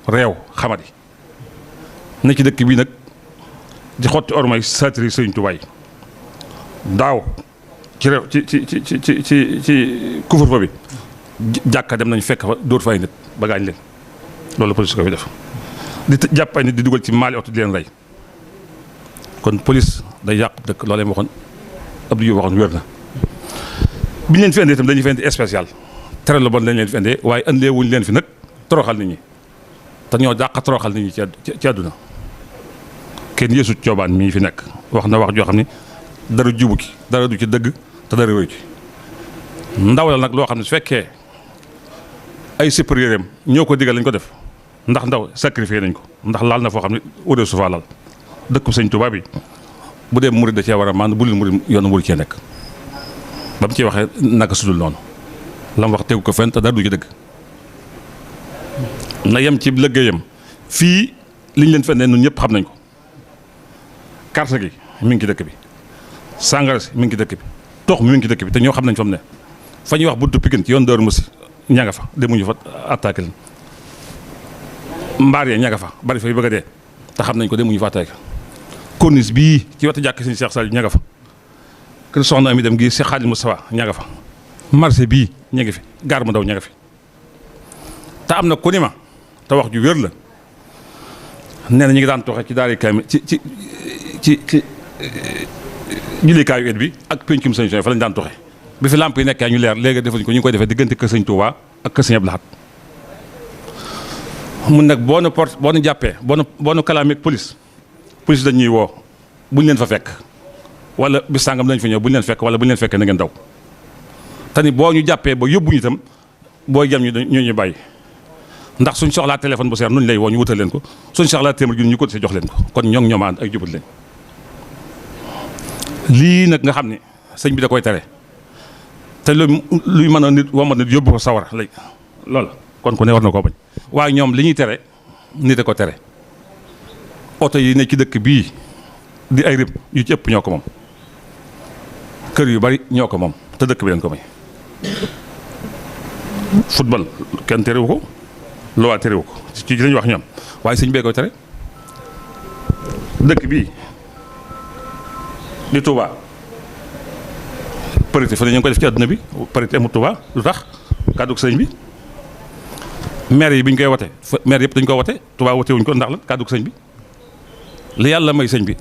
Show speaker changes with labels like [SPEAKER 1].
[SPEAKER 1] réew xamadi ne ci dëkk bii nag di xotti ormay satiri Sëriñ Tuubaa daaw ci réew ci couvre-feu bi jàkka dem nañ fekk fa dóor fa ay nit ba gaañ leen loolu police ko fi def di jàpp ay nit di dugal ci maali oto di leen rey kon police day yàq dëkk loolee ma waxoon Abdou Diouf waxoon wér na bi ñu leen fi indee itam dañuy fi indi spécial tere la bon lañ leen fi indee waaye indee wuñ leen fi nag toroxal nit ñi te ñoo dàq toroxal nit ñi ci àdduna kenn yësut coobaan mii fi nekk wax na wax joo xam ni dara jubu ki dara du ci dëgg te dara wéy ci ndaw la nag loo xam ne su fekkee ay supérieur am ñoo ko digal lañ ko def ndax ndaw sacrifié nañ ko ndax laal na foo xam ne wuree su faa laal dëkku Sëñ Tuubaa bi bu dee murid da cee war a maan bu leen murid yoonu murid cee nekk ba mu ciy waxee naka sudul noonu la mu wax tegu ko fenn te dara du ci dëgg na yem ci liggéeyam fii liñ leen fenn ñun ñëpp xam nañ ko carte gi mi ngi ci dëkk bi sàngara si mi ngi ci dëkk bi tox mi ngi ci dëkk bi te ñoo xam nañ fa mu ne fa ñuy wax buntu Pikine ci yoon Daaru Musi ña nga fa demuñu fa attaqué leen mbaar ya ña nga fa bari fa yu bëgg a dee te xam nañ ko demuñu fa attaqué corniche bii ci wetu jàkk Sëñ Cheikh Saliou ña nga fa kër soxna Ami dem gi Cheikh Khadim Moustapha ña nga fa marché bii ña ngi fi gaar mu ndaw ña nga fi te am na ku ni ma te wax ju wér la nee na ñu ngi daan toxe ci daari kaami ci jullikaayu et bi ak pencum Sëñ fa lañu daan toxe bi fi lamp yi nekkee ñu leer léegi defuñ ko ñu ngi koy defee diggante kër Sëñ Touba ak kër Sëñ Abdou Lahad mun nag boo nu jàppee boo nu kalaamee police dañuy woo buñ leen fa fekk wala bis sàngam dañ fa ñëw buñ leen fekk wala buñ leen fekkee na ngeen daw te ni boo ñu jàppee ba yóbbuñu itam booy jam ñu bàyyi ndax suñ soxlaa téléphone bu seer nuñ lay woo ñu wutal leen ko suñ soxlaa téeméer junni ñu ko si jox leen ko kon ñoo ngi ñoomaan ay jubut leen lii nag nga xam ne sëñ bi da koy tere te luy mën a nit wama nit yóbbu ko sawara lay loolu kon ku ne war na koo bañ waaye ñoom li ñuy tere nit a ko tere oto yi ne ci dëkk bii di ay rib yu ci ëpp ñoo ko moom kër yu bari ñoo ko moom te dëkk bi leen ko may football kenn terewu ko loi terewu ko ci lañu wax ñoom waaye sëñ bee koy tere dëkk bii di Touba parité fa ne ñu ngi ko def ci àdduna bi parité amul Touba lu tax kàddu sëñ bi maire yi bi ñu koy wote maire yëpp dañu ko wote Touba wote wuñ ko ndax la kàddu sëñ bi li yàlla may sëñ bi